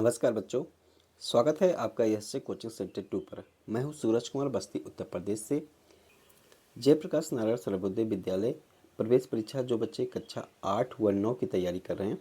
नमस्कार बच्चों, स्वागत है आपका यह कोचिंग सेंटर 2 पर। मैं हूं सूरज कुमार, बस्ती उत्तर प्रदेश से। जयप्रकाश नारायण सर्वोदय विद्यालय प्रवेश परीक्षा जो बच्चे कक्षा 8 व 9 की तैयारी कर रहे हैं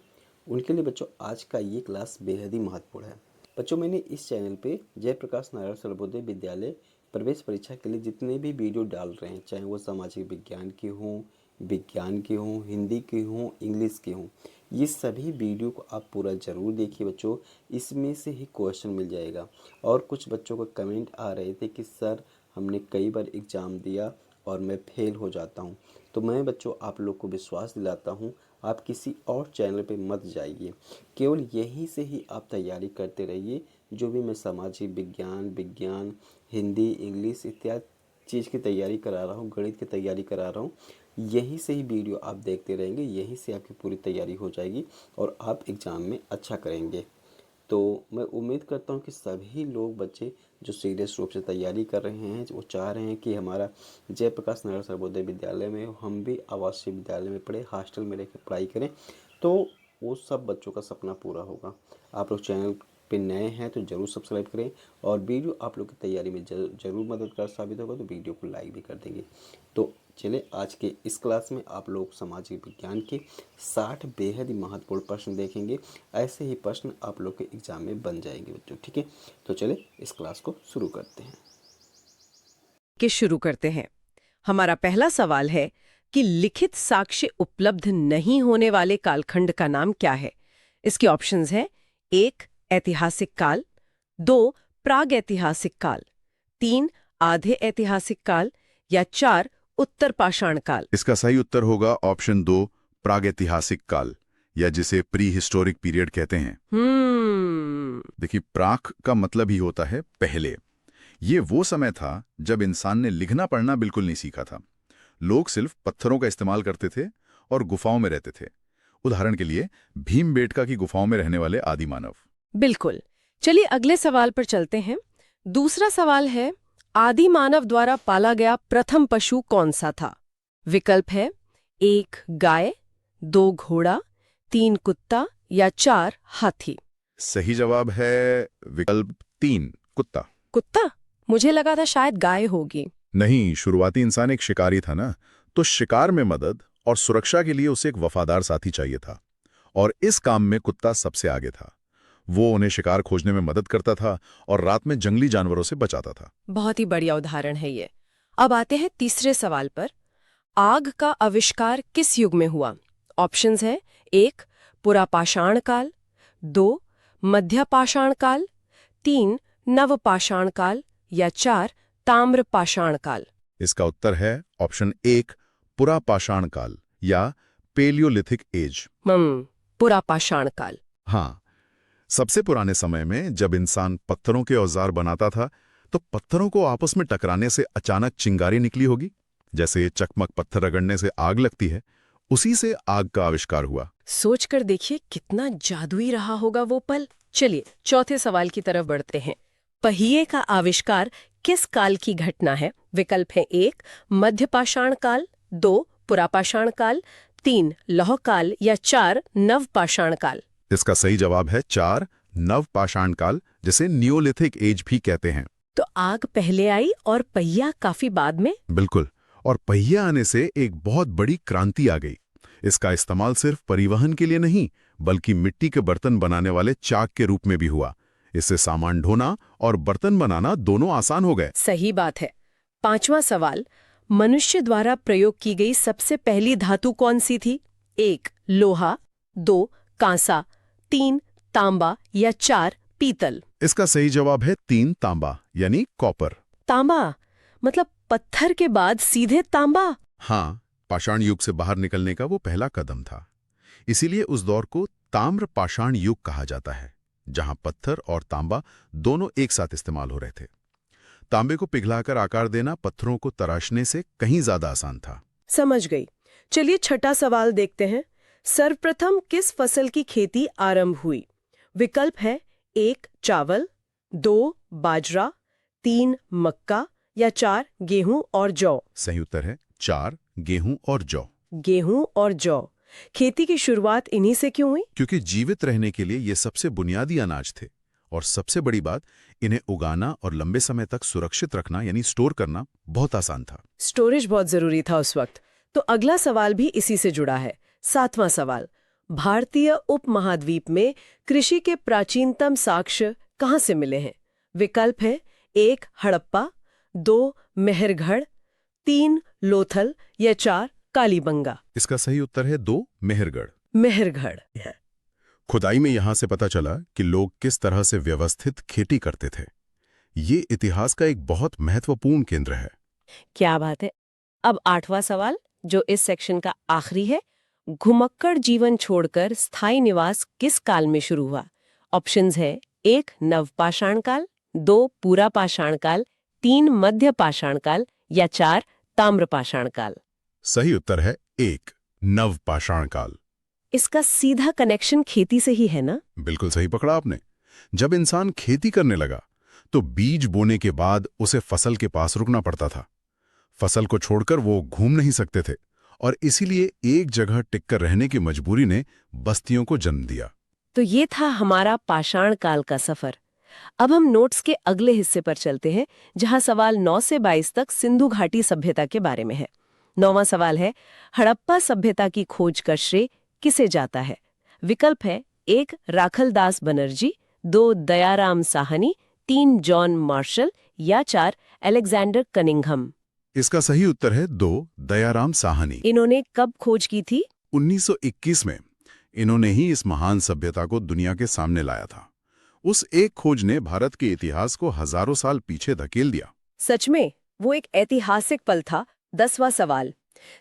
उनके लिए बच्चों आज का ये क्लास बेहद ही महत्वपूर्ण है। बच्चों, मैंने इस चैनल पे जयप्रकाश नारायण सर्वोदय विद्यालय प्रवेश परीक्षा के लिए जितने भी वीडियो डाल रहे हैं, चाहे वो सामाजिक विज्ञान की हों, विज्ञान की हों, हिंदी की हों, इंग्लिश की हों, ये सभी वीडियो को आप पूरा ज़रूर देखिए बच्चों। इसमें से ही क्वेश्चन मिल जाएगा। और कुछ बच्चों का कमेंट आ रहे थे कि सर हमने कई बार एग्ज़ाम दिया और मैं फेल हो जाता हूँ। तो मैं बच्चों आप लोग को विश्वास दिलाता हूँ, आप किसी और चैनल पे मत जाइए, केवल यहीं से ही आप तैयारी करते रहिए। जो भी मैं सामाजिक विज्ञान, हिंदी, इंग्लिश इत्यादि चीज़ की तैयारी करा रहा हूँ, गणित की तैयारी करा रहा हूँ, यहीं से ही वीडियो आप देखते रहेंगे, यहीं से आपकी पूरी तैयारी हो जाएगी और आप एग्ज़ाम में अच्छा करेंगे। तो मैं उम्मीद करता हूँ कि सभी लोग बच्चे जो सीरियस रूप से तैयारी कर रहे हैं, वो चाह रहे हैं कि हमारा जयप्रकाश नारायण सर्वोदय विद्यालय में हम भी आवासीय विद्यालय में पढ़े, हॉस्टल में रह कर पढ़ाई करें, तो वो सब बच्चों का सपना पूरा होगा। आप लोग चैनल पे नए हैं तो ज़रूर सब्सक्राइब करें और वीडियो आप लोग की तैयारी में ज़रूर मददगार साबित होगा, तो वीडियो को लाइक भी कर देंगे। तो चलिए आज के इस क्लास में आप लोग सामाजिक विज्ञान के 60 बेहद ही महत्वपूर्ण प्रश्न देखेंगे। ऐसे ही प्रश्न आप लोग के एग्जाम में बन जाएंगे बच्चों, ठीक है। तो चलिए इस क्लास को शुरू करते हैं। हमारा पहला सवाल है कि लिखित साक्ष्य उपलब्ध नहीं होने वाले कालखंड का नाम क्या है। इसके ऑप्शंस हैं 1 ऐतिहासिक काल, 2 प्राग ऐतिहासिक काल, 3 आधे ऐतिहासिक काल या 4 उत्तर पाषाण काल। इसका सही उत्तर होगा ऑप्शन 2 प्रागैतिहासिक काल, या जिसे प्री हिस्टोरिक पीरियड कहते हैं। देखिए, प्राक का मतलब ही होता है पहले। ये वो समय था जब इंसान ने लिखना पढ़ना बिल्कुल नहीं सीखा था। लोग सिर्फ पत्थरों का इस्तेमाल करते थे और गुफाओं में रहते थे। उदाहरण के लिए भीमबेटका की गुफाओं में रहने वाले आदि मानव। बिल्कुल। चलिए अगले सवाल पर चलते हैं। दूसरा सवाल है, आदि मानव द्वारा पाला गया प्रथम पशु कौन सा था। विकल्प है 1 गाय, 2 घोड़ा, 3 कुत्ता या 4 हाथी। सही जवाब है विकल्प 3 कुत्ता। कुत्ता? मुझे लगा था शायद गाय होगी। नहीं, शुरुआती इंसान एक शिकारी था ना, तो शिकार में मदद और सुरक्षा के लिए उसे एक वफादार साथी चाहिए था, और इस काम में कुत्ता सबसे आगे था। वो उन्हें शिकार खोजने में मदद करता था और रात में जंगली जानवरों से बचाता था। बहुत ही बढ़िया उदाहरण है ये। अब आते हैं तीसरे सवाल पर। आग का आविष्कार किस युग में हुआ। ऑप्शंस है 1 पुरापाषाण काल, 2 मध्यपाषाण काल, 3 नवपाषाण काल या 4 ताम्रपाषाण काल। इसका उत्तर है ऑप्शन 1 पुरापाषाण काल या पेलियोलिथिक एज। पुरापाषाण काल। हाँ, सबसे पुराने समय में जब इंसान पत्थरों के औजार बनाता था, तो पत्थरों को आपस में टकराने से अचानक चिंगारी निकली होगी। जैसे चकमक पत्थर रगड़ने से आग लगती है, उसी से आग का आविष्कार हुआ। सोचकर देखिए कितना जादुई रहा होगा वो पल। चलिए चौथे सवाल की तरफ बढ़ते हैं। पहिए का आविष्कार किस काल की घटना है। विकल्प है 1 मध्यपाषाण काल, 2 पुरापाषाण काल, 3 लौह काल या 4 नवपाषाण काल। इसका सही जवाब है 4 नवपाषाण काल, जिसे नियोलिथिक एज भी कहते हैं। तो आग पहले आई और पहिया काफी बाद में। बिल्कुल, और पहिया आने से एक बहुत बड़ी क्रांति आ गई। इसका इस्तेमाल सिर्फ परिवहन के लिए नहीं, बल्कि मिट्टी के बर्तन बनाने वाले चाक के रूप में भी हुआ। इससे सामान ढोना और बर्तन बनाना दोनों आसान हो गए। सही बात है। पांचवा सवाल, मनुष्य द्वारा प्रयोग की गई सबसे पहली धातु कौन सी थी। 1 लोहा, 2 कांसा, 3 तांबा या 4 पीतल। इसका सही जवाब है 3 तांबा यानी कॉपर। तांबा मतलब पत्थर के बाद सीधे तांबा। हाँ, पाषाण युग से बाहर निकलने का वो पहला कदम था। इसीलिए उस दौर को ताम्र पाषाण युग कहा जाता है, जहां पत्थर और तांबा दोनों एक साथ इस्तेमाल हो रहे थे। तांबे को पिघलाकर आकार देना पत्थरों को तराशने से कहीं ज्यादा आसान था। समझ गई। चलिए छठा सवाल देखते हैं। सर्वप्रथम किस फसल की खेती आरंभ हुई। विकल्प है 1 चावल, 2 बाजरा, 3 मक्का या 4 गेहूं और जौ। सही उत्तर है 4 गेहूं और जौ। गेहूं और जौ। खेती की शुरुआत इन्हीं से क्यों हुई? क्योंकि जीवित रहने के लिए ये सबसे बुनियादी अनाज थे। और सबसे बड़ी बात, इन्हें उगाना और लंबे समय तक सुरक्षित रखना यानी स्टोर करना बहुत आसान था। स्टोरेज बहुत जरूरी था उस वक्त। तो अगला सवाल भी इसी से जुड़ा है। 7वां सवाल, भारतीय उपमहाद्वीप में कृषि के प्राचीनतम साक्ष्य कहाँ से मिले हैं? विकल्प है 1 हड़प्पा, 2 मेहरगढ़, 3 लोथल या 4 कालीबंगा। इसका सही उत्तर है 2 मेहरगढ़। मेहरगढ़। खुदाई में यहां से पता चला कि लोग किस तरह से व्यवस्थित खेती करते थे। ये इतिहास का एक बहुत महत्वपूर्ण केंद्र है। क्या बात है। अब 8वां सवाल, जो इस सेक्शन का आखिरी है, घुमक्कड़ जीवन छोड़कर स्थायी निवास किस काल में शुरू हुआ? ऑप्शंस है 1 नवपाषाण काल, 2 पूरा पाषाण काल, 3 मध्य पाषाण काल या 4 ताम्रपाषाण काल। सही उत्तर है 1 नवपाषाण काल। इसका सीधा कनेक्शन खेती से ही है ना? बिल्कुल सही पकड़ा आपने। जब इंसान खेती करने लगा तो बीज बोने के बाद उसे फसल के पास रुकना पड़ता था। फसल को छोड़कर वो घूम नहीं सकते थे और इसीलिए एक जगह टिककर रहने की मजबूरी ने बस्तियों को जन्म दिया। तो ये था हमारा पाषाण काल का सफर। अब हम नोट्स के अगले हिस्से पर चलते हैं, जहां सवाल 9 से 22 तक सिंधु घाटी सभ्यता के बारे में है। 9वां सवाल है, हड़प्पा सभ्यता की खोज का श्रेय किसे जाता है? विकल्प है 1 राखलदास बनर्जी, 2 दयाराम साहनी, 3 जॉन मार्शल या 4 अलेक्जेंडर कनिंघम। इसका सही उत्तर है 2 दयाराम साहनी। इन्होंने कब खोज की थी? 1921 में इन्होंने ही इस महान सभ्यता को दुनिया के सामने लाया था। उस एक खोज ने भारत के इतिहास को हजारों साल पीछे धकेल दिया। सच में वो एक ऐतिहासिक पल था। 10वां सवाल,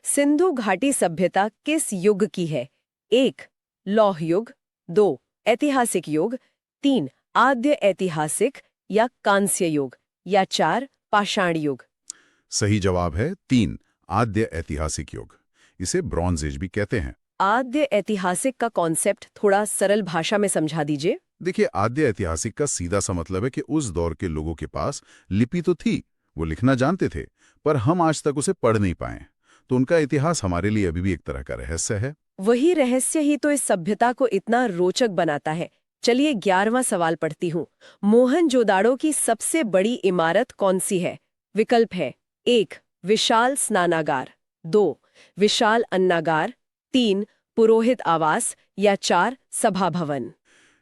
सिंधु घाटी सभ्यता किस युग की है? 1 लौह युग, 2 ऐतिहासिक युग, 3 आद्य ऐतिहासिक या कांस्य युग या 4 पाषाण युग। सही जवाब है 3 आद्य ऐतिहासिक युग। इसे ब्रॉन्ज एज भी कहते हैं। आद्य ऐतिहासिक का कॉन्सेप्ट थोड़ा सरल भाषा में समझा दीजिए। देखिए, आद्य ऐतिहासिक का सीधा सा मतलब है कि उस दौर के लोगों के पास लिपि तो थी, वो लिखना जानते थे, पर हम आज तक उसे पढ़ नहीं पाए। तो उनका इतिहास हमारे लिए अभी भी एक तरह का रहस्य है। वही रहस्य ही तो इस सभ्यता को इतना रोचक बनाता है। चलिए 11वां सवाल पढ़ती हूँ। मोहनजोदाड़ो की सबसे बड़ी इमारत कौन सी है? विकल्प है 1 विशाल स्नानागार, 2 विशाल अन्नागार, 3 पुरोहित आवास या 4 सभा भवन।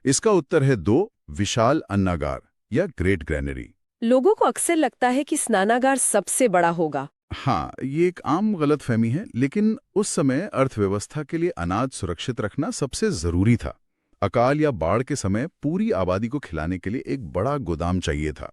इसका उत्तर है 2 विशाल अन्नागार या ग्रेट ग्रैनरी। लोगों को अक्सर लगता है कि स्नानागार सबसे बड़ा होगा। हाँ, ये एक आम गलतफहमी है, लेकिन उस समय अर्थव्यवस्था के लिए अनाज सुरक्षित रखना सबसे जरूरी था। अकाल या बाढ़ के समय पूरी आबादी को खिलाने के लिए एक बड़ा गोदाम चाहिए था,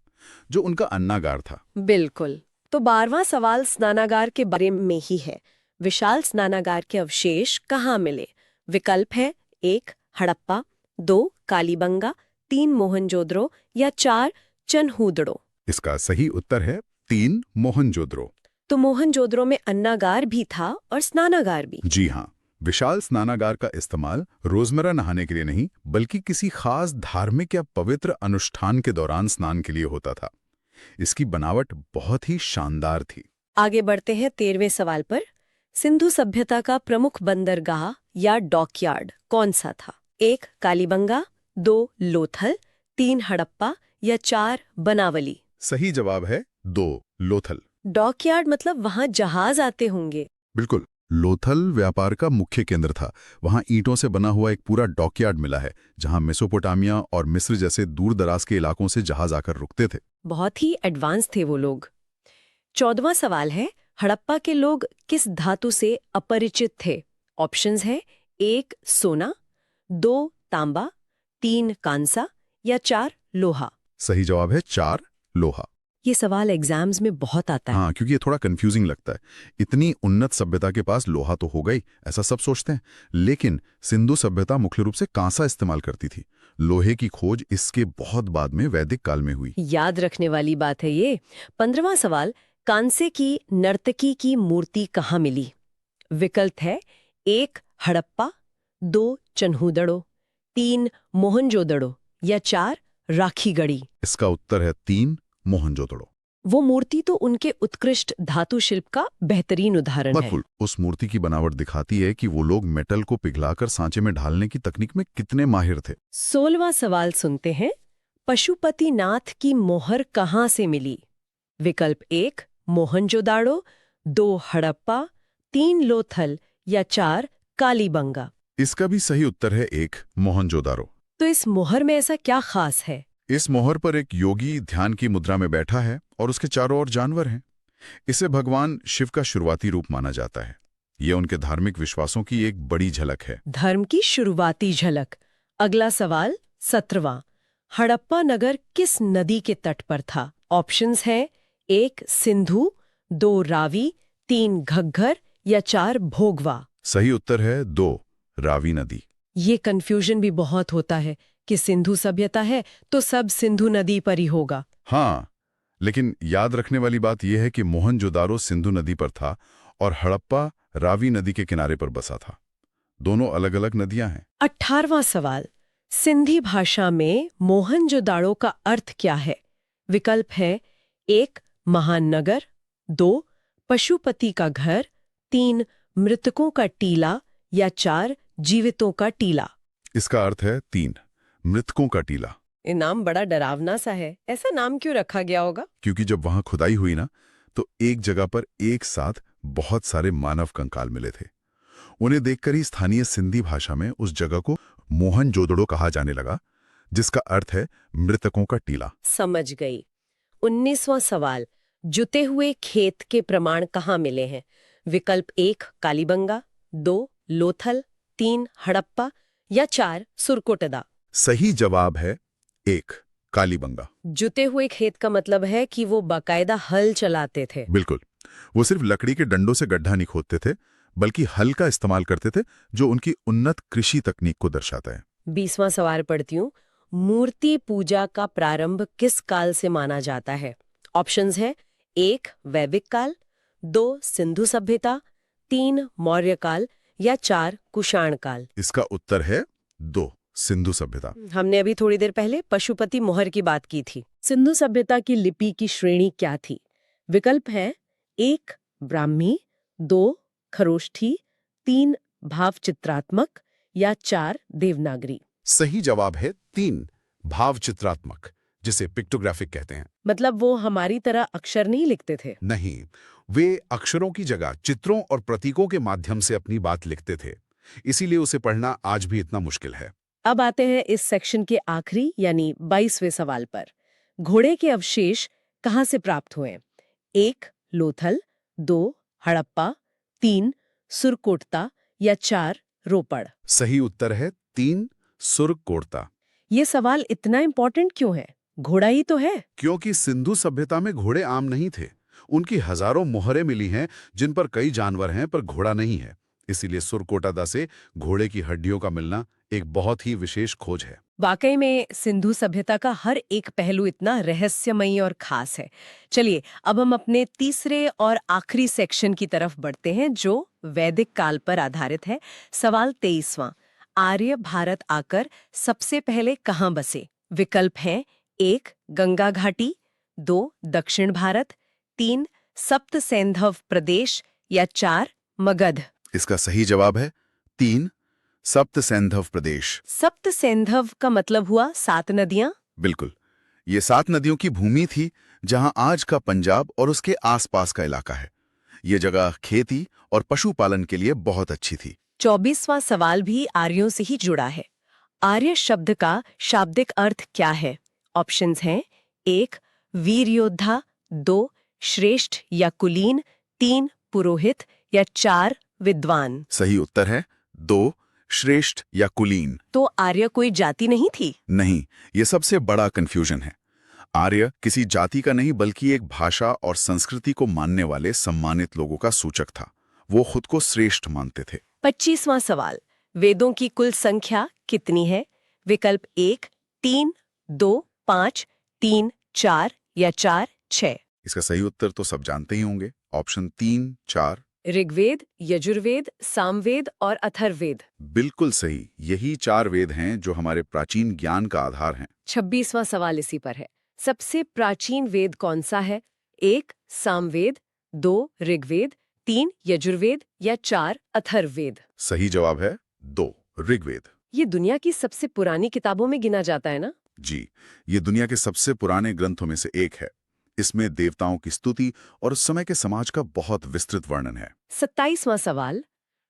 जो उनका अन्नागार था। बिल्कुल। तो 12वां सवाल स्नानागार के बारे में ही है। विशाल स्नानागार के अवशेष कहाँ मिले? विकल्प है 1 हड़प्पा, 2 कालीबंगा, 3 मोहनजोदड़ो या 4 चनहूदड़ो। इसका सही उत्तर है 3 मोहनजोदड़ो। तो मोहनजोदड़ो में अन्नागार भी था और स्नानागार भी। जी हाँ, विशाल स्नानागार का इस्तेमाल रोजमर्रा नहाने के लिए नहीं, बल्कि किसी खास धार्मिक या पवित्र अनुष्ठान के दौरान स्नान के लिए होता था। इसकी बनावट बहुत ही शानदार थी। आगे बढ़ते हैं 13वें सवाल पर। सिंधु सभ्यता का प्रमुख बंदरगाह या डॉकयार्ड कौन सा था? 1 कालीबंगा, 2 लोथल, 3 हड़प्पा या 4 बनावली। सही जवाब है 2 लोथल। डॉकयार्ड मतलब वहां जहाज आते होंगे। बिल्कुल, लोथल व्यापार का मुख्य केंद्र था। वहां ईंटों से बना हुआ एक पूरा डॉकयार्ड मिला है, जहां मेसोपोटामिया और मिस्र जैसे दूर दराज के इलाकों से जहाज आकर रुकते थे। बहुत ही एडवांस थे वो लोग। 14वां सवाल है, हड़प्पा के लोग किस धातु से अपरिचित थे? ऑप्शंस है 1 सोना, 2 तांबा, 3 कांसा या 4 लोहा। सही जवाब है 4 लोहा। ये सवाल एग्जाम्स में बहुत आता है। हाँ, क्योंकि ये थोड़ा कंफ्यूजिंग लगता है। इतनी उन्नत सभ्यता के पास लोहा तो हो गई, ऐसा सब सोचते हैं, लेकिन सिंधु सभ्यता मुख्य रूप से कांसा इस्तेमाल करती थी। लोहे की खोज इसके बहुत बाद में वैदिक काल में हुई। याद रखने वाली बात है ये। 15वां सवाल, कांसे की नर्तकी की मूर्ति कहाँ मिली? विकल्प है 1 हड़प्पा, 2 चनहूदड़ो, 3 मोहनजोदड़ो या 4 राखीगढ़ी। इसका उत्तर है 3 मोहनजोदड़ो। वो मूर्ति तो उनके उत्कृष्ट धातु शिल्प का बेहतरीन उदाहरण है। बिल्कुल, उस मूर्ति की बनावट दिखाती है कि वो लोग मेटल को पिघलाकर सांचे में ढालने की तकनीक में कितने माहिर थे। 16वां सवाल सुनते हैं, पशुपतिनाथ की मोहर कहाँ से मिली? विकल्प 1 मोहनजोदाड़ो, 2 हड़प्पा, 3 लोथल या 4 कालीबंगा। इसका भी सही उत्तर है 1 मोहनजोदारो। तो इस मोहर में ऐसा क्या खास है? इस मोहर पर एक योगी ध्यान की मुद्रा में बैठा है और उसके चारों ओर जानवर हैं। इसे भगवान शिव का शुरुआती रूप माना जाता है। ये उनके धार्मिक विश्वासों की एक बड़ी झलक है। धर्म की शुरुआती झलक। अगला सवाल 17वां, हड़प्पा नगर किस नदी के तट पर था? ऑप्शंस हैं 1 सिंधु, 2 रावी, 3 घग्गर या 4 भोगवा। सही उत्तर है 2 रावी नदी। ये कंफ्यूजन भी बहुत होता है कि सिंधु सभ्यता है तो सब सिंधु नदी पर ही होगा। हाँ, लेकिन याद रखने वाली बात यह है कि मोहनजोदारो सिंधु नदी पर था और हड़प्पा रावी नदी के किनारे पर बसा था। दोनों अलग-अलग नदियां हैं। 18वां सवाल, सिंधी भाषा में मोहनजोदाड़ो का अर्थ क्या है? विकल्प है 1 महान नगर, 2 पशुपति का घर, 3 मृतकों का टीला या 4 जीवितों का टीला। इसका अर्थ है 3 मृतकों का टीला। ये नाम बड़ा डरावना सा है, ऐसा नाम क्यों रखा गया होगा? क्योंकि जब वहां खुदाई हुई ना, तो एक जगह पर एक साथ बहुत सारे मानव कंकाल मिले थे। उन्हें देखकर ही स्थानीय सिंधी भाषा में उस जगह को मोहनजोदड़ो कहा जाने लगा, जिसका अर्थ है मृतकों का टीला। समझ गई। 19वां सवाल, जुते हुए खेत के प्रमाण कहाँ मिले हैं? विकल्प 1 कालीबंगा, 2 लोथल, 3 हड़प्पा या 4 सुरकोटदा। सही जवाब है 1 कालीबंगा। जुते हुए खेत का मतलब है कि वो बाकायदा हल चलाते थे। बिल्कुल, वो सिर्फ लकड़ी के डंडों से गड्ढा नहीं खोदते थे, बल्कि हल का इस्तेमाल करते थे, जो उनकी उन्नत कृषि तकनीक को दर्शाता है। 20वां सवाल पढ़ती हूँ, मूर्ति पूजा का प्रारंभ किस काल से माना जाता है? ऑप्शंस है 1 वैदिक काल, 2 सिंधु सभ्यता, 3 मौर्य काल या 4 कुषाण काल। इसका उत्तर है 2 सिंधु सभ्यता। हमने अभी थोड़ी देर पहले पशुपति मोहर की बात की थी। सिंधु सभ्यता की लिपि की श्रेणी क्या थी? विकल्प है 1 ब्राह्मी, 2 खरोष्ठी, 3 भावचित्रात्मक या 4 देवनागरी। सही जवाब है 3 भावचित्रात्मक, जिसे पिक्टोग्राफिक कहते हैं। मतलब वो हमारी तरह अक्षर नहीं लिखते थे? नहीं, वे अक्षरों की जगह चित्रों और प्रतीकों के माध्यम से अपनी बात लिखते थे। इसीलिए उसे पढ़ना आज भी इतना मुश्किल है। अब आते हैं इस सेक्शन के आखिरी यानी 22वें सवाल पर। घोड़े के अवशेष कहाँ से प्राप्त हुए? 1 लोथल, 2 हड़प्पा, 3 सुरकोटता या 4 रोपड़। सही उत्तर है 3 सुरकोटता। ये सवाल इतना इम्पोर्टेंट क्यों है? घोड़ा ही तो है। क्योंकि सिंधु सभ्यता में घोड़े आम नहीं थे। उनकी हजारों मोहरें मिली हैं जिन पर कई जानवर हैं पर घोड़ा नहीं है। इसीलिए सुरकोटादा से घोड़े की हड्डियों का मिलना एक बहुत ही विशेष खोज है। वाकई में सिंधु सभ्यता का हर एक पहलू इतना रहस्यमयी और खास है। चलिए अब हम अपने तीसरे और आखिरी सेक्शन की तरफ बढ़ते हैं, जो वैदिक काल पर आधारित है। सवाल 23वां, आर्य भारत आकर सबसे पहले कहाँ बसे? विकल्प हैं 1 गंगा घाटी, 2 दक्षिण भारत, 3 सप्त सैंधव प्रदेश या 4 मगध। इसका सही जवाब है 3 सप्त सैंधव प्रदेश। सप्त सैंधव का मतलब हुआ 7 नदियां। बिल्कुल, ये 7 नदियों की भूमि थी जहां आज का पंजाब और उसके आसपास का इलाका है। ये जगह खेती और पशुपालन के लिए बहुत अच्छी थी। 24वां सवाल भी आर्यों से ही जुड़ा है। आर्य शब्द का शाब्दिक अर्थ क्या है? ऑप्शंस हैं 1 वीर योद्धा, 2 श्रेष्ठ या कुलीन, 3 पुरोहित या 4 विद्वान। सही उत्तर है 2 श्रेष्ठ या कुलीन। तो आर्य कोई जाति नहीं थी? नहीं, ये सबसे बड़ा कंफ्यूजन है। आर्य किसी जाति का नहीं बल्कि एक भाषा और संस्कृति को मानने वाले सम्मानित लोगों का सूचक था। वो खुद को श्रेष्ठ मानते थे। 25वां सवाल, वेदों की कुल संख्या कितनी है? विकल्प 1 3, 2 5, 3 4 या 4 6। इसका सही उत्तर तो सब जानते ही होंगे। ऑप्शन 3 4। ऋग्वेद, यजुर्वेद, सामवेद और अथर्ववेद। बिल्कुल सही, यही 4 वेद हैं जो हमारे प्राचीन ज्ञान का आधार हैं। 26वां सवाल इसी पर है। सबसे प्राचीन वेद कौन सा है? 1 सामवेद, 2 ऋग्वेद, 3 यजुर्वेद या 4 अथर्ववेद? सही जवाब है 2 ऋग्वेद। ये दुनिया की सबसे पुरानी किताबों में गिना जाता है ना? जी, ये दुनिया के सबसे पुराने ग्रंथों में से एक है। इसमें देवताओं की स्तुति और उस समय के समाज का बहुत विस्तृत वर्णन है। 27वां सवाल,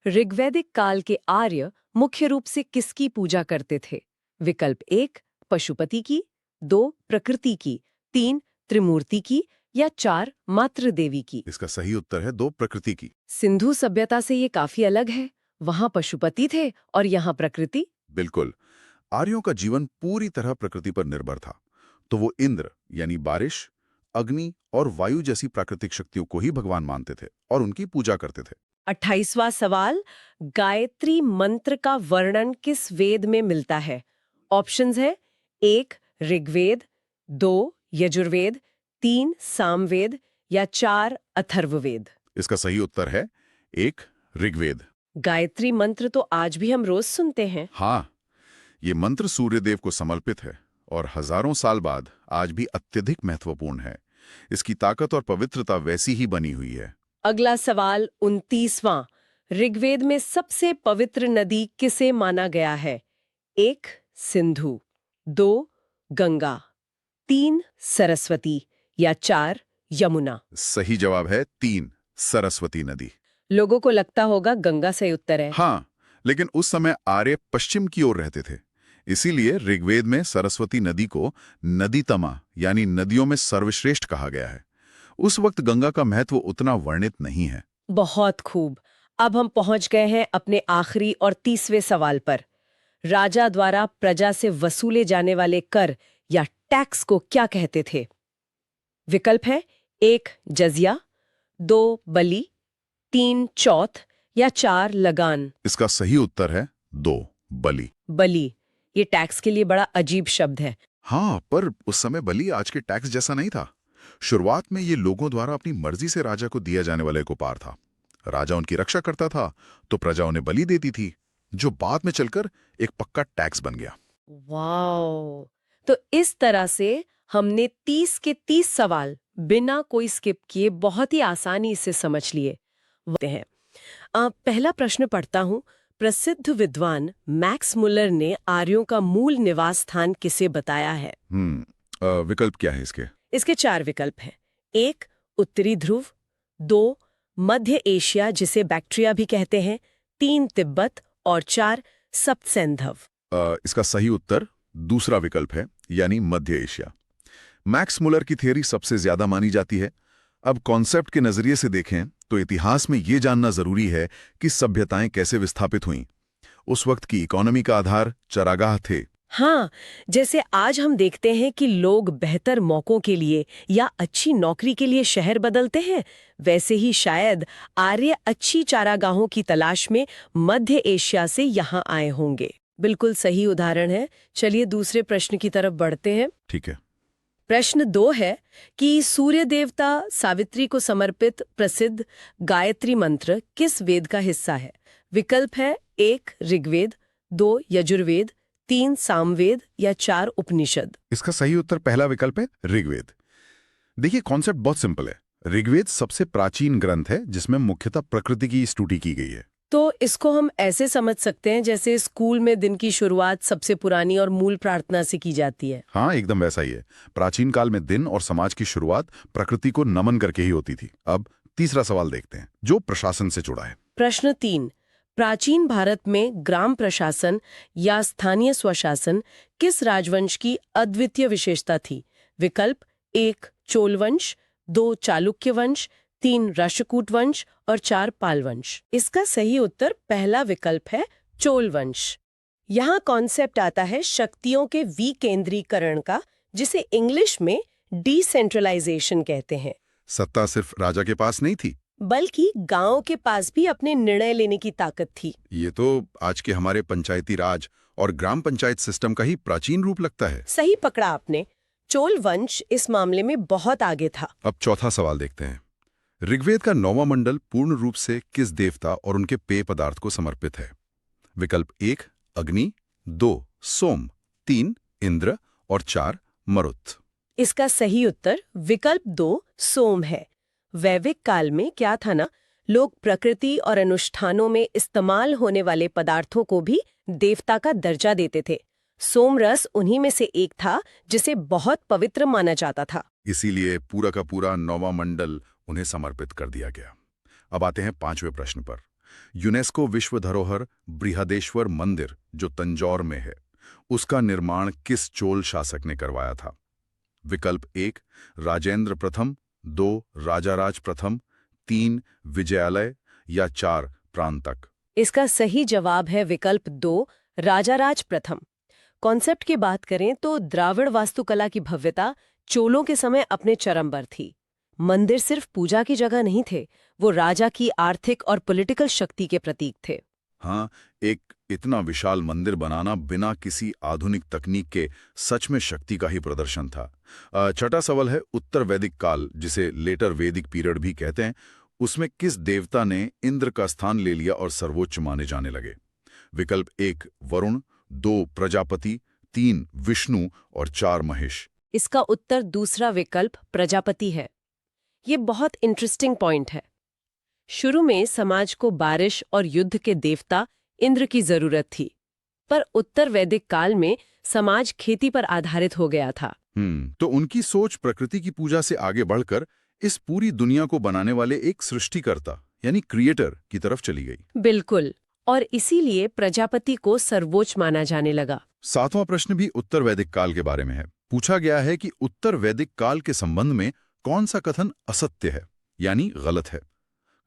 ऋग्वैदिक काल के आर्य मुख्य रूप से किसकी पूजा करते थे? विकल्प 1 पशुपति की, 2 प्रकृति की, 3 त्रिमूर्ति की या 4 मातृ देवी की? इसका सही उत्तर है 2 प्रकृति की। सिंधु सभ्यता से ये काफी अलग है। वहां पशुपति थे और यहाँ प्रकृति। बिल्कुल, आर्यों का जीवन पूरी तरह प्रकृति पर निर्भर था, तो वो इंद्र यानी बारिश, अग्नि और वायु जैसी प्राकृतिक शक्तियों को ही भगवान मानते थे और उनकी पूजा करते थे। 28वां सवाल, गायत्री मंत्र का वर्णन किस वेद में मिलता है? ऑप्शंस है 1 ऋग्वेद, 2 यजुर्वेद, 3 सामवेद या 4 अथर्ववेद? इसका सही उत्तर है 1 ऋग्वेद। गायत्री मंत्र तो आज भी हम रोज सुनते हैं। हाँ, ये मंत्र सूर्यदेव को समर्पित है और हजारों साल बाद आज भी अत्यधिक महत्वपूर्ण है। इसकी ताकत और पवित्रता वैसी ही बनी हुई है। अगला सवाल 29वां, ऋग्वेद में सबसे पवित्र नदी किसे माना गया है? 1 सिंधु, 2 गंगा, 3 सरस्वती या 4 यमुना? सही जवाब है 3 सरस्वती नदी। लोगों को लगता होगा गंगा सही उत्तर है। हाँ, लेकिन उस समय आर्य पश्चिम की ओर रहते थे, इसीलिए ऋग्वेद में सरस्वती नदी को नदीतमा यानी नदियों में सर्वश्रेष्ठ कहा गया है। उस वक्त गंगा का महत्व उतना वर्णित नहीं है। बहुत खूब। अब हम पहुंच गए हैं अपने आखिरी और 30वें सवाल पर। राजा द्वारा प्रजा से वसूले जाने वाले कर या टैक्स को क्या कहते थे? विकल्प है 1 जजिया, 2 बलि, 3 चौथ या 4 लगान? इसका सही उत्तर है 2 बलि। बलि, ये टैक्स के लिए बड़ा अजीब शब्द है। हाँ, पर उस समय बलि आज के टैक्स जैसा नहीं था। शुरुआत में ये लोगों द्वारा अपनी मर्जी से राजा को दिया जाने वाला एक उपहार था। राजा उनकी रक्षा करता था तो प्रजा उन्हें बलि देती थी, जो बाद में चलकर एक पक्का टैक्स बन गया। वाओ! तो इस तरह से हमने 30 के 30 सवाल बिना कोई स्किप किए बहुत ही आसानी से समझ लिए हैं। पहला प्रश्न पढ़ता हूं। प्रसिद्ध विद्वान मैक्स मुलर ने आर्यों का मूल निवास स्थान किसे बताया है? विकल्प क्या है इसके? इसके 4 विकल्प हैं। 1 उत्तरी ध्रुव, 2 मध्य एशिया जिसे बैक्ट्रिया भी कहते हैं, 3 तिब्बत और 4 सप्तसेंधव। इसका सही उत्तर दूसरा विकल्प है, यानी मध्य एशिया। मैक्स मुलर की थियरी सबसे ज्यादा मानी जाती है। अब कॉन्सेप्ट के नजरिए से देखें तो इतिहास में ये जानना जरूरी है कि सभ्यताएं कैसे विस्थापित हुईं। उस वक्त की इकोनॉमी का आधार चरागाह थे। हाँ, जैसे आज हम देखते हैं कि लोग बेहतर मौकों के लिए या अच्छी नौकरी के लिए शहर बदलते हैं, वैसे ही शायद आर्य अच्छी चारागाहों की तलाश में मध्य एशिया से यहाँ आए होंगे। बिल्कुल सही उदाहरण है। चलिए दूसरे प्रश्न की तरफ बढ़ते हैं। ठीक है। प्रश्न 2 है कि सूर्य देवता सावित्री को समर्पित प्रसिद्ध गायत्री मंत्र किस वेद का हिस्सा है? विकल्प है 1 ऋग्वेद, 2 यजुर्वेद, 3 सामवेद या 4 उपनिषद? इसका सही उत्तर पहला विकल्प है ऋग्वेद। देखिए, कॉन्सेप्ट बहुत सिंपल है। ऋग्वेद सबसे प्राचीन ग्रंथ है जिसमें मुख्यतः प्रकृति की स्तुति की गई है। तो इसको हम ऐसे समझ सकते हैं जैसे स्कूल में दिन की शुरुआत सबसे पुरानी और मूल प्रार्थना से की जाती है। हाँ, एकदम वैसा ही है। प्राचीन काल में दिन और समाज की शुरुआत प्रकृति को नमन करके ही होती थी। अब तीसरा सवाल देखते हैं, जो प्रशासन से जुड़ा है। प्रश्न 3, प्राचीन भारत में ग्राम प्रशासन या स्थानीय स्वशासन किस राजवंश की अद्वितीय विशेषता थी? विकल्प 1 चोल वंश, 2 चालुक्य वंश, 3 राष्ट्रकूट वंश और 4 पाल वंश? इसका सही उत्तर पहला विकल्प है चोल वंश। यहाँ कॉन्सेप्ट आता है शक्तियों के विकेंद्रीकरण का, जिसे इंग्लिश में डिसेंट्रलाइजेशन कहते हैं। सत्ता सिर्फ राजा के पास नहीं थी, बल्कि गांव के पास भी अपने निर्णय लेने की ताकत थी। ये तो आज के हमारे पंचायती राज और ग्राम पंचायत सिस्टम का ही प्राचीन रूप लगता है। सही पकड़ा आपने। चोल वंश इस मामले में बहुत आगे था। अब चौथा सवाल देखते हैं। ऋग्वेद का 9वां मंडल पूर्ण रूप से किस देवता और उनके पेय पदार्थ को समर्पित है? विकल्प 1 अग्नि, 2 सोम, 3 इंद्र और 4 मरुत? इसका सही उत्तर विकल्प 2 सोम है। वैदिक काल में क्या था ना, लोग प्रकृति और अनुष्ठानों में इस्तेमाल होने वाले पदार्थों को भी देवता का दर्जा देते थे। सोमरस उन्हीं में से एक था जिसे बहुत पवित्र माना जाता था। इसीलिए पूरा का पूरा नौवां मंडल उन्हें समर्पित कर दिया गया। अब आते हैं 5वें प्रश्न पर। यूनेस्को विश्व धरोहर बृहदेश्वर मंदिर जो तंजौर में है, उसका निर्माण किस चोल शासक ने करवाया था? विकल्प 1 राजेंद्र प्रथम, 2 राजाराज प्रथम, 3 विजयालय या 4 प्रांतक। इसका सही जवाब है विकल्प 2 राजाराज प्रथम। कॉन्सेप्ट की बात करें तो द्राविड़ वास्तुकला की भव्यता चोलों के समय अपने चरम पर थी। मंदिर सिर्फ पूजा की जगह नहीं थे, वो राजा की आर्थिक और पॉलिटिकल शक्ति के प्रतीक थे। हाँ, एक इतना विशाल मंदिर बनाना बिना किसी आधुनिक तकनीक के सच में शक्ति का ही प्रदर्शन था। छठा सवाल है उत्तर वैदिक काल, जिसे लेटर वैदिक पीरियड भी कहते हैं, उसमें किस देवता ने इंद्र का स्थान ले लिया और सर्वोच्च माने जाने लगे? विकल्प 1 वरुण, 2 प्रजापति, 3 विष्णु और 4 महेश। इसका उत्तर दूसरा विकल्प प्रजापति है। ये बहुत इंटरेस्टिंग पॉइंट है। शुरू में समाज को बारिश और युद्ध के देवता इंद्र की जरूरत थी, पर उत्तर वैदिक काल में समाज खेती पर आधारित हो गया था। तो उनकी सोच प्रकृति की पूजा से आगे बढ़कर इस पूरी दुनिया को बनाने वाले एक सृष्टिकर्ता यानी क्रिएटर की तरफ चली गई। बिल्कुल, और इसीलिए प्रजापति को सर्वोच्च माना जाने लगा। 7वां प्रश्न भी उत्तर वैदिक काल के बारे में है। पूछा गया है कि उत्तर वैदिक काल के संबंध में कौन सा कथन असत्य है यानी गलत है?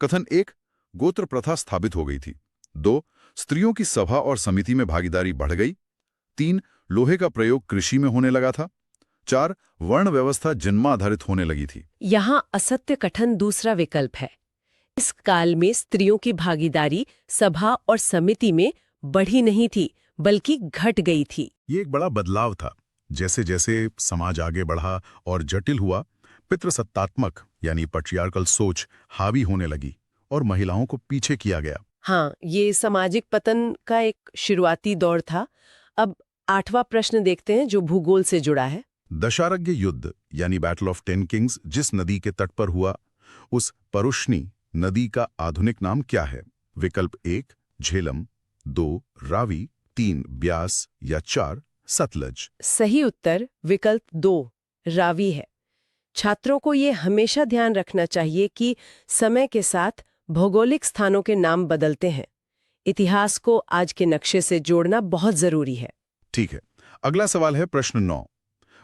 कथन 1 गोत्र प्रथा स्थापित हो गई थी, 2 स्त्रियों की सभा और समिति में भागीदारी बढ़ गई, 3 लोहे का प्रयोग कृषि में होने लगा था, 4 वर्ण व्यवस्था जन्माधारित होने लगी थी। यहाँ असत्य कथन दूसरा विकल्प है। इस काल में स्त्रियों की भागीदारी सभा और समिति में बढ़ी नहीं थी, बल्कि घट गई थी। ये एक बड़ा बदलाव था। जैसे जैसे समाज आगे बढ़ा और जटिल हुआ, पितृसत्तात्मक यानी पट्रियार्कल सोच हावी होने लगी और महिलाओं को पीछे किया गया। हाँ, ये सामाजिक पतन का एक शुरुआती दौर था। अब 8वां प्रश्न देखते हैं जो भूगोल से जुड़ा है। दशारज्ञ युद्ध यानी बैटल ऑफ 10 किंग्स जिस नदी के तट पर हुआ, उस परुष्णी नदी का आधुनिक नाम क्या है? विकल्प 1 झेलम, 2 रावी, 3 ब्यास या 4 सतलज। सही उत्तर विकल्प 2 रावी है। छात्रों को ये हमेशा ध्यान रखना चाहिए कि समय के साथ भौगोलिक स्थानों के नाम बदलते हैं। इतिहास को आज के नक्शे से जोड़ना बहुत जरूरी है। ठीक है, अगला सवाल है प्रश्न 9।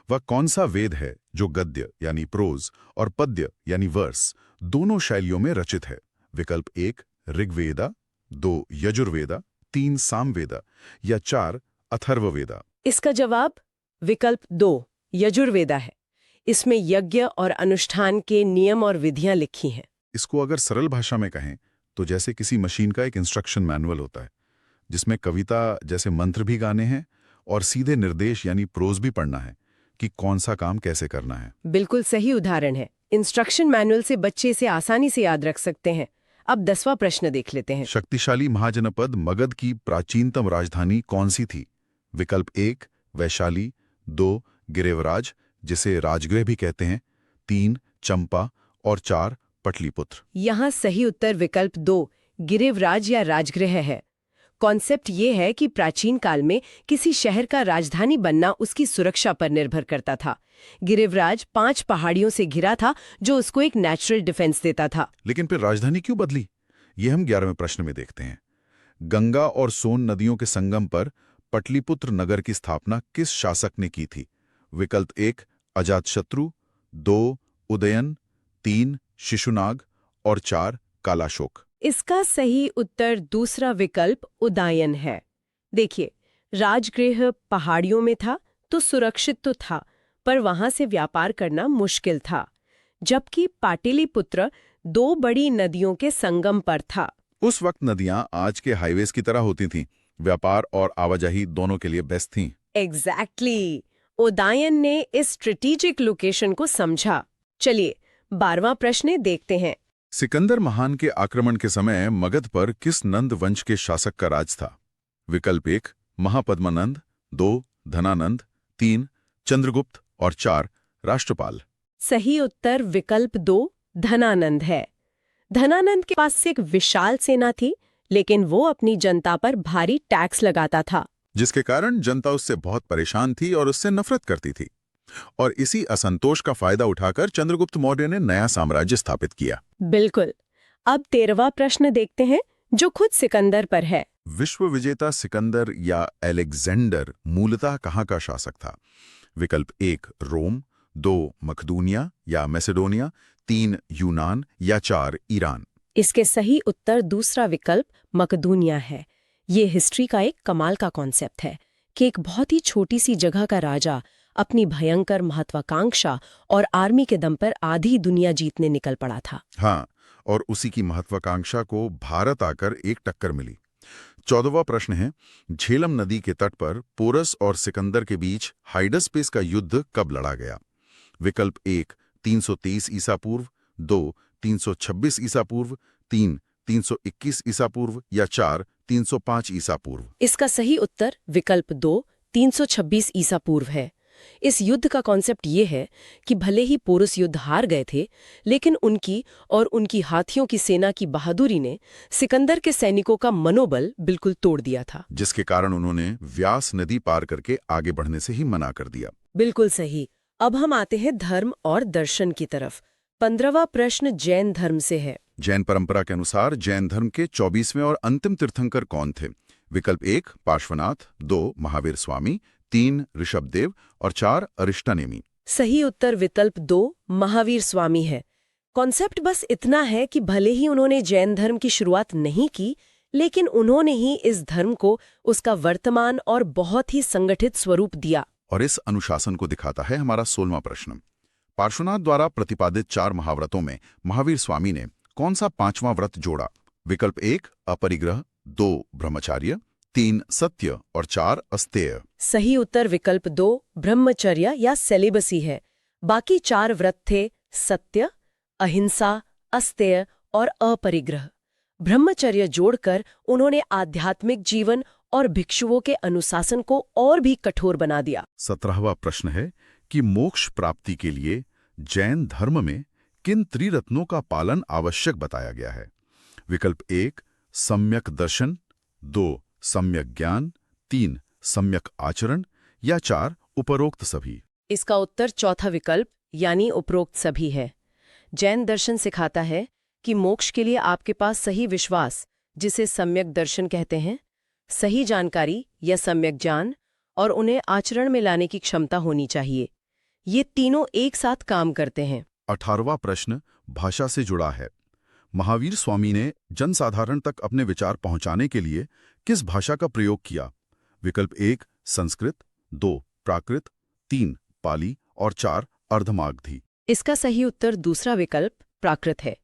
वह कौन सा वेद है जो गद्य यानी प्रोज और पद्य यानी वर्स दोनों शैलियों में रचित है? विकल्प 1 ऋग्वेदा, 2 यजुर्वेदा, 3 सामवेदा या 4 अथर्ववेदा। इसका जवाब विकल्प 2 यजुर्वेदा है। इसमें यज्ञ और अनुष्ठान के नियम और विधियां लिखी हैं। इसको अगर सरल भाषा में कहें तो जैसे किसी मशीन का एक इंस्ट्रक्शन मैनुअल होता है, जिसमें कविता जैसे मंत्र भी गाने हैं और सीधे निर्देश यानी प्रोज भी पढ़ना है कि कौन सा काम कैसे करना है। बिल्कुल सही उदाहरण है। इंस्ट्रक्शन मैनुअल से बच्चे इसे आसानी से याद रख सकते हैं। अब 10वां प्रश्न देख लेते हैं। शक्तिशाली महाजनपद मगध की प्राचीनतम राजधानी कौन सी थी? विकल्प 1 वैशाली, 2 गिरिवराज जिसे राजगृह भी कहते हैं, 3 चंपा और 4 पटलिपुत्र। यहाँ सही उत्तर विकल्प 2 गिरिवराज या राजगृह है। कॉन्सेप्ट ये है कि प्राचीन काल में किसी शहर का राजधानी बनना उसकी सुरक्षा पर निर्भर करता था। गिरिवराज 5 पहाड़ियों से घिरा था जो उसको एक नेचुरल डिफेंस देता था। लेकिन फिर राजधानी क्यों बदली? ये हम 11वें प्रश्न में देखते हैं। गंगा और सोन नदियों के संगम पर पटलिपुत्र नगर की स्थापना किस शासक ने की थी? विकल्प 1 अजातशत्रु, 2 उदयन, 3 शिशुनाग और 4 कालाशोक। इसका सही उत्तर दूसरा विकल्प उदयन है। देखिए, राजगृह पहाड़ियों में था तो सुरक्षित तो था, पर वहां से व्यापार करना मुश्किल था, जबकि पाटलिपुत्र 2 बड़ी नदियों के संगम पर था। उस वक्त नदियां आज के हाईवेज की तरह होती थीं, व्यापार और आवाजाही दोनों के लिए बेस्ट थीं। एग्जैक्टली। उदयन ने इस स्ट्रेटेजिक लोकेशन को समझा। चलिए 12वां प्रश्न देखते हैं। सिकंदर महान के आक्रमण के समय मगध पर किस नंद वंश के शासक का राज था? विकल्प 1 महापद्मानंद, 2 धनानंद, 3 चंद्रगुप्त और 4 राष्ट्रपाल। सही उत्तर विकल्प 2 धनानंद है। धनानंद के पास एक विशाल सेना थी, लेकिन वो अपनी जनता पर भारी टैक्स लगाता था। जिसके कारण जनता उससे बहुत परेशान थी और उससे नफरत करती थी। और इसी असंतोष का फायदा उठाकर चंद्रगुप्त मौर्य ने नया साम्राज्य स्थापित किया। बिल्कुल। अब 13वां प्रश्न देखते हैं, जो खुद सिकंदर पर है। विश्व विजेता सिकंदर या अलेक्जेंडर मूलतः कहाँ का शासक था? विकल्प 1 रोम, 2 मकदूनिया या मैसेडोनिया, 3 यूनान या 4 ईरान। इसके सही उत्तर दूसरा विकल्प मकदूनिया है। ये हिस्ट्री का एक कमाल का कॉन्सेप्ट है कि एक बहुत ही छोटी सी जगह का राजा अपनी भयंकर महत्वाकांक्षा और आर्मी के दम पर आधी दुनिया जीतने निकल पड़ा था। हाँ, और उसी की महत्वाकांक्षा को भारत आकर एक टक्कर मिली। 14वां प्रश्न है, झेलम नदी के तट पर पोरस और सिकंदर के बीच हाइडस्पेस का युद्ध कब लड़ा गया? विकल्प 1 323 ईसा पूर्व, 2 326 ईसा पूर्व, 3 321 ईसा पूर्व या 4 305 ईसा पूर्व। इसका सही उत्तर विकल्प 2 326 ईसा पूर्व है। इस युद्ध का कॉन्सेप्ट ये है कि भले ही पोरस युद्ध हार गए थे, लेकिन उनकी और उनकी हाथियों की सेना की बहादुरी ने सिकंदर के सैनिकों का मनोबल बिल्कुल तोड़ दिया था। जिसके कारण उन्होंने व्यास नदी पार करके आगे बढ़ने से ही मना कर दिया। बिल्कुल सही। अब हम आते हैं धर्म और दर्शन की तरफ। 15वां प्रश्न जैन धर्म से है। जैन परंपरा के अनुसार जैन धर्म के 24वें और अंतिम तीर्थंकर कौन थे? विकल्प 1 पार्श्वनाथ, 2 महावीर स्वामी, 3 ऋषभदेव और 4 अरिष्टनेमी। सही उत्तर विकल्प 2 महावीर स्वामी है। कॉन्सेप्ट बस इतना है कि भले ही उन्होंने जैन धर्म की शुरुआत नहीं की, लेकिन उन्होंने ही इस धर्म को उसका वर्तमान और बहुत ही संगठित स्वरूप दिया। और इस अनुशासन को दिखाता है हमारा 16वां प्रश्न। पार्श्वनाथ द्वारा प्रतिपादित 4 महाव्रतों में महावीर स्वामी ने कौन सा 5वां व्रत जोड़ा? विकल्प 1 अपरिग्रह, 2 ब्रह्मचार्य, 3 सत्य और 4 अस्तेय। सही उत्तर विकल्प 2 ब्रह्मचर्य या सेलिबसी है। बाकी 4 व्रत थे सत्य, अहिंसा, अस्तेय और अपरिग्रह। ब्रह्मचर्य जोड़कर उन्होंने आध्यात्मिक जीवन और भिक्षुओं के अनुशासन को और भी कठोर बना दिया। 17वां प्रश्न है कि मोक्ष प्राप्ति के लिए जैन धर्म में किन त्रिरत्नों का पालन आवश्यक बताया गया है? विकल्प 1 सम्यक दर्शन, 2 सम्यक ज्ञान, 3 सम्यक आचरण या 4 उपरोक्त सभी। इसका उत्तर चौथा विकल्प यानी उपरोक्त सभी है। जैन दर्शन सिखाता है कि मोक्ष के लिए आपके पास सही विश्वास, जिसे सम्यक दर्शन कहते हैं, सही जानकारी या सम्यक ज्ञान और उन्हें आचरण में लाने की क्षमता होनी चाहिए। ये तीनों एक साथ काम करते हैं। 18वां प्रश्न भाषा से जुड़ा है। महावीर स्वामी ने जनसाधारण तक अपने विचार पहुंचाने के लिए किस भाषा का प्रयोग किया? विकल्प 1 संस्कृत, 2 प्राकृत, 3 पाली और 4 अर्धमागधी। इसका सही उत्तर दूसरा विकल्प प्राकृत है।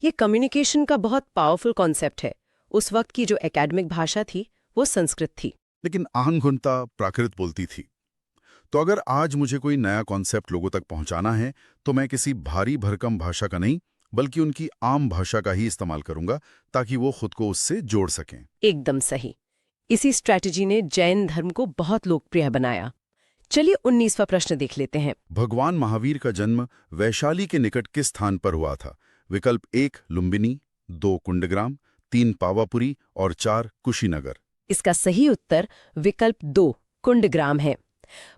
ये कम्युनिकेशन का बहुत पावरफुल कॉन्सेप्ट है। उस वक्त की जो एकेडमिक भाषा थी वो संस्कृत थी, लेकिन आहंगुनता प्राकृत बोलती थी। तो अगर आज मुझे कोई नया कॉन्सेप्ट लोगों तक पहुंचाना है तो मैं किसी भारी भरकम भाषा का नहीं बल्कि उनकी आम भाषा का ही इस्तेमाल करूंगा, ताकि वो खुद को उससे जोड़ सकें। एकदम सही। इसी स्ट्रैटेजी ने जैन धर्म को बहुत लोकप्रिय बनाया। चलिए 19वां प्रश्न देख लेते हैं। भगवान महावीर का जन्म वैशाली के निकट किस स्थान पर हुआ था? विकल्प 1 लुम्बिनी, 2 कुंडग्राम, 3 पावापुरी और 4 कुशीनगर। इसका सही उत्तर विकल्प 2 कुंडग्राम है।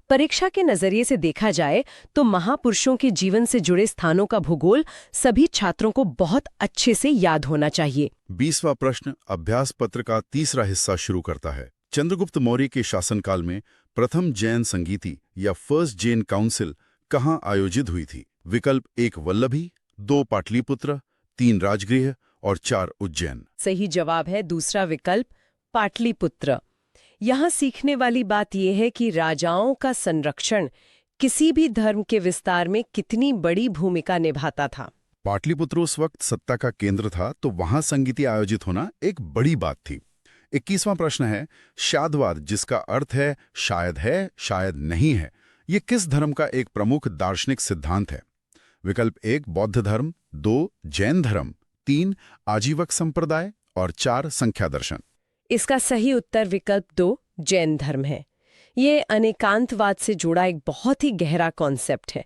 परीक्षा के नजरिए से देखा जाए तो महापुरुषों के जीवन से जुड़े स्थानों का भूगोल सभी छात्रों को बहुत अच्छे से याद होना चाहिए। 20वां प्रश्न अभ्यास पत्र का तीसरा हिस्सा शुरू करता है। चंद्रगुप्त मौर्य के शासनकाल में प्रथम जैन संगीति या फर्स्ट जैन काउंसिल कहाँ आयोजित हुई थी? विकल्प 1 वल्लभी, 2 पाटलिपुत्र, 3 राजगृह और 4 उज्जैन। सही जवाब है दूसरा विकल्प पाटलिपुत्र। यहाँ सीखने वाली बात यह है कि राजाओं का संरक्षण किसी भी धर्म के विस्तार में कितनी बड़ी भूमिका निभाता था। पाटलिपुत्र उस वक्त सत्ता का केंद्र था, तो वहां संगीति आयोजित होना एक बड़ी बात थी। 21वां प्रश्न है शादवाद, जिसका अर्थ है शायद नहीं है, ये किस धर्म का एक प्रमुख दार्शनिक सिद्धांत है? विकल्प 1 बौद्ध धर्म, 2 जैन धर्म, 3 आजीवक संप्रदाय और 4 संख्या दर्शन। इसका सही उत्तर विकल्प 2 जैन धर्म है। ये अनेकांतवाद से जुड़ा एक बहुत ही गहरा कॉन्सेप्ट है।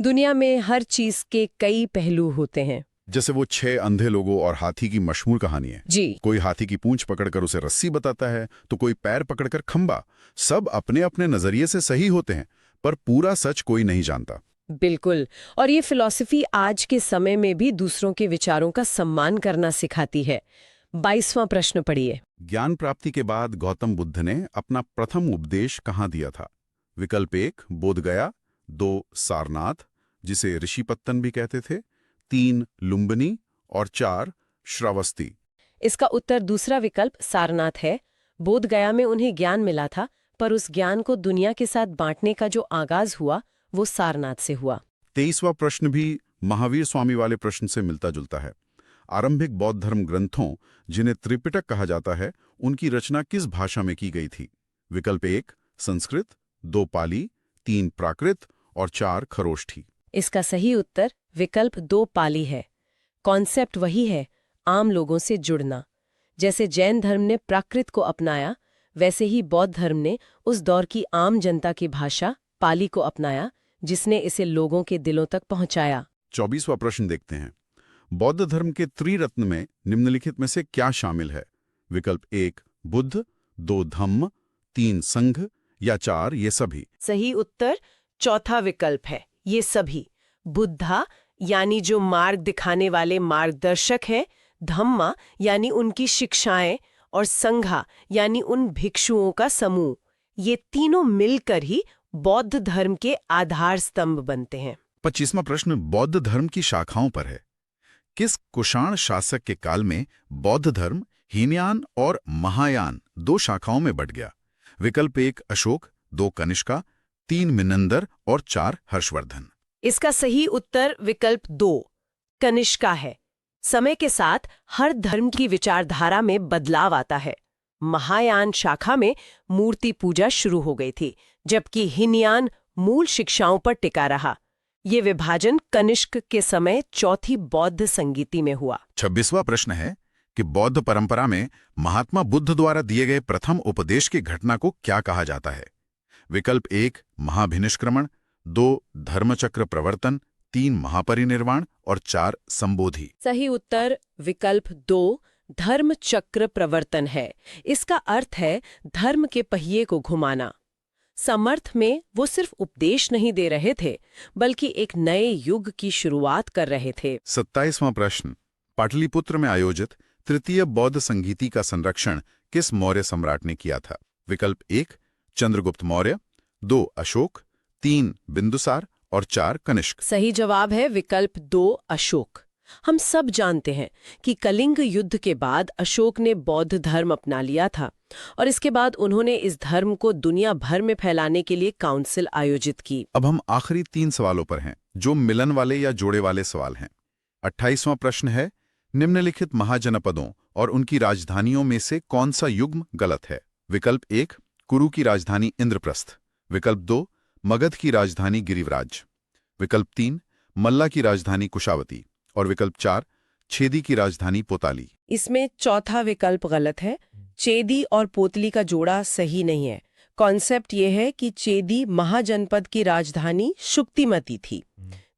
दुनिया में हर चीज के कई पहलू होते हैं। जैसे वो 6 अंधे लोगों और हाथी की मशहूर कहानी है। जी। कोई हाथी की पूंछ पकड़कर उसे रस्सी बताता है, तो कोई पैर पकड़कर खंबा। सब अपने अपने नजरिए से सही होते हैं, पर पूरा सच कोई नहीं जानता। बिल्कुल। और ये फिलॉसफी आज के समय में भी दूसरों के विचारों का सम्मान करना सिखाती है। 22वां प्रश्न पढ़िए। ज्ञान प्राप्ति के बाद गौतम बुद्ध ने अपना प्रथम उपदेश कहाँ दिया था? विकल्प 1 बोधगया, 2 सारनाथ जिसे ऋषिपत्तन भी कहते थे, 3 लुम्बिनी और 4 श्रावस्ती। इसका उत्तर दूसरा विकल्प सारनाथ है। बोधगया में उन्हें ज्ञान मिला था, पर उस ज्ञान को दुनिया के साथ बांटने का जो आगाज हुआ वो सारनाथ से हुआ। 23वां प्रश्न भी महावीर स्वामी वाले प्रश्न से मिलता जुलता है। आरंभिक बौद्ध धर्म ग्रंथों, जिन्हें त्रिपिटक कहा जाता है, उनकी रचना किस भाषा में की गई थी? विकल्प 1 संस्कृत, 2 पाली, 3 प्राकृत और 4 खरोष्ठी। इसका सही उत्तर विकल्प 2 पाली है। कॉन्सेप्ट वही है, आम लोगों से जुड़ना। जैसे जैन धर्म ने प्राकृत को अपनाया, वैसे ही बौद्ध धर्म ने उस दौर की आम जनता की भाषा पाली को अपनाया, जिसने इसे लोगों के दिलों तक पहुंचाया। 24वां प्रश्न देखते हैं। बौद्ध धर्म के त्रिरत्न में निम्नलिखित में से क्या शामिल है? विकल्प 1 बुद्ध, 2 धम्म, 3 संघ या 4 ये सभी। सही उत्तर चौथा विकल्प है, ये सभी। बुद्धा यानी जो मार्ग दिखाने वाले मार्गदर्शक हैं, धम्मा यानी उनकी शिक्षाएं, और संघा यानी उन भिक्षुओं का समूह। ये तीनों मिलकर ही बौद्ध धर्म के आधार स्तंभ बनते हैं। 25वां प्रश्न बौद्ध धर्म की शाखाओं पर है। किस कुषाण शासक के काल में बौद्ध धर्म हीनयान और महायान 2 शाखाओं में बंट गया? विकल्प 1 अशोक, 2 कनिष्का, 3 मिनंदर और 4 हर्षवर्धन। इसका सही उत्तर विकल्प 2 कनिष्का है। समय के साथ हर धर्म की विचारधारा में बदलाव आता है। महायान शाखा में मूर्ति पूजा शुरू हो गई थी, जबकि हीनयान मूल शिक्षाओं पर टिका रहा। ये विभाजन कनिष्क के समय चौथी बौद्ध संगीति में हुआ। 26वां प्रश्न है कि बौद्ध परंपरा में महात्मा बुद्ध द्वारा दिए गए प्रथम उपदेश की घटना को क्या कहा जाता है? विकल्प 1 महाभिनिष्क्रमण, 2 धर्मचक्र प्रवर्तन, 3 महापरिनिर्वाण और 4 संबोधि। सही उत्तर विकल्प 2 धर्मचक्र प्रवर्तन है। इसका अर्थ है धर्म के पहिए को घुमाना। समर्थ में वो सिर्फ उपदेश नहीं दे रहे थे, बल्कि एक नए युग की शुरुआत कर रहे थे। 27वां प्रश्न पाटलिपुत्र में आयोजित तृतीय बौद्ध संगीति का संरक्षण किस मौर्य सम्राट ने किया था? विकल्प 1 चंद्रगुप्त मौर्य, 2 अशोक, 3 बिंदुसार और 4 कनिष्क। सही जवाब है विकल्प 2 अशोक। हम सब जानते हैं कि कलिंग युद्ध के बाद अशोक ने बौद्ध धर्म अपना लिया था, और इसके बाद उन्होंने इस धर्म को दुनिया भर में फैलाने के लिए काउंसिल आयोजित की। अब हम आखिरी 3 सवालों पर हैं, जो मिलन वाले या जोड़े वाले सवाल हैं। 28वां प्रश्न है निम्नलिखित महाजनपदों और उनकी राजधानियों में से कौन सा युग्म गलत है? विकल्प 1 कुरु की राजधानी इंद्रप्रस्थ, विकल्प 2 मगध की राजधानी गिरिवराज, विकल्प 3 मल्ला की राजधानी कुशावती और विकल्प 4 छेदी की राजधानी पोताली। इसमें चौथा विकल्प गलत है। चेदी और पोतली का जोड़ा सही नहीं है। कॉन्सेप्ट ये है कि चेदी महाजनपद की राजधानी शुक्तिमती थी,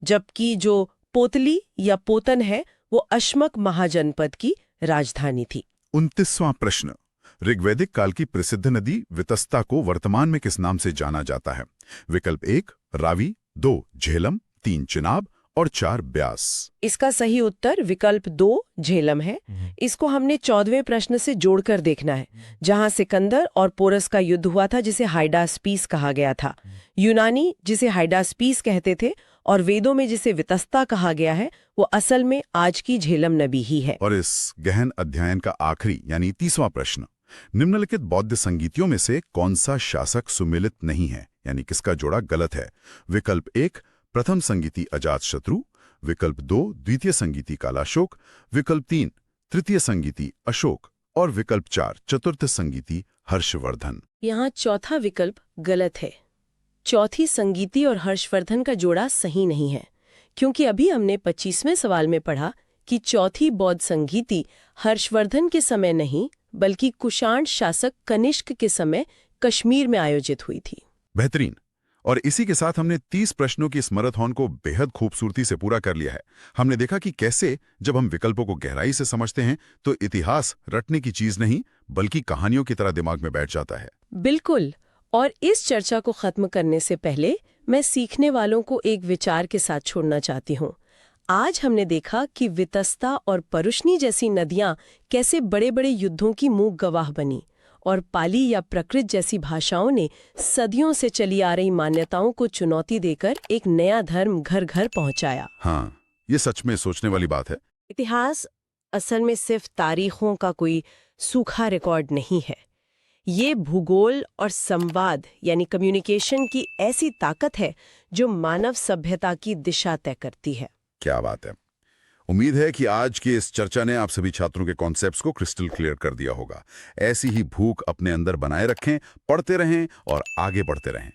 जबकि जो पोतली या पोतन है वो अश्मक महाजनपद की राजधानी थी। 29वां प्रश्न ऋग्वैदिक काल की प्रसिद्ध नदी वितस्ता को वर्तमान में किस नाम से जाना जाता है? विकल्प 1 रावी, 2 झेलम, 3 चिनाब और 4 ब्यास। इसका सही उत्तर विकल्प 2 झेलम है। इसको हमने 14वें प्रश्न से जोड़कर देखना है, जहां सिकंदर और पोरस का युद्ध हुआ था, जिसे हाइडास्पीस कहा गया था। यूनानी जिसे हाइडास्पीस कहते थे और वेदों में जिसे वितस्ता कहा गया है, वो असल में आज की झेलम नदी ही है। और इस गहन अध्ययन का आखिरी यानी 30वां प्रश्न निम्नलिखित बौद्ध संगीतियों में से कौन सा शासक सुमिलित नहीं है, यानी किसका जोड़ा गलत है? विकल्प 1 प्रथम संगीति अजातशत्रु, विकल्प 2 द्वितीय संगीति कालाशोक, विकल्प 3 तृतीय संगीति अशोक और विकल्प 4 चतुर्थ संगीति हर्षवर्धन। यहाँ चौथा विकल्प गलत है। चौथी संगीति और हर्षवर्धन का जोड़ा सही नहीं है, क्योंकि अभी हमने 25वें सवाल में पढ़ा कि चौथी बौद्ध संगीति हर्षवर्धन के समय नहीं, बल्कि कुषाण शासक कनिष्क के समय कश्मीर में आयोजित हुई थी। बेहतरीन। और इसी के साथ हमने 30 प्रश्नों की इस मैराथन को बेहद खूबसूरती से पूरा कर लिया है। हमने देखा कि कैसे जब हम विकल्पों को गहराई से समझते हैं तो इतिहास रटने की चीज नहीं बल्कि कहानियों की तरह दिमाग में बैठ जाता है। बिल्कुल। और इस चर्चा को खत्म करने से पहले मैं सीखने वालों को एक विचार के साथ छोड़ना चाहती हूँ। आज हमने देखा कि वितस्ता और परुष्णी जैसी नदियां कैसे बड़े-बड़े युद्धों की मूक गवाह बनी और पाली या प्रकृत जैसी भाषाओं ने सदियों से चली आ रही मान्यताओं को चुनौती देकर एक नया धर्म घर-घर पहुंचाया। हाँ, ये सच में सोचने वाली बात है। इतिहास असल में सिर्फ तारीखों का कोई सूखा रिकॉर्ड नहीं है। ये भूगोल और संवाद यानी कम्युनिकेशन की ऐसी ताकत है जो मानव सभ्यता की दिशा तय करती है। क्या बात है। उम्मीद है कि आज की इस चर्चा ने आप सभी छात्रों के कॉन्सेप्ट्स को क्रिस्टल क्लियर कर दिया होगा। ऐसी ही भूख अपने अंदर बनाए रखें, पढ़ते रहें और आगे बढ़ते रहें।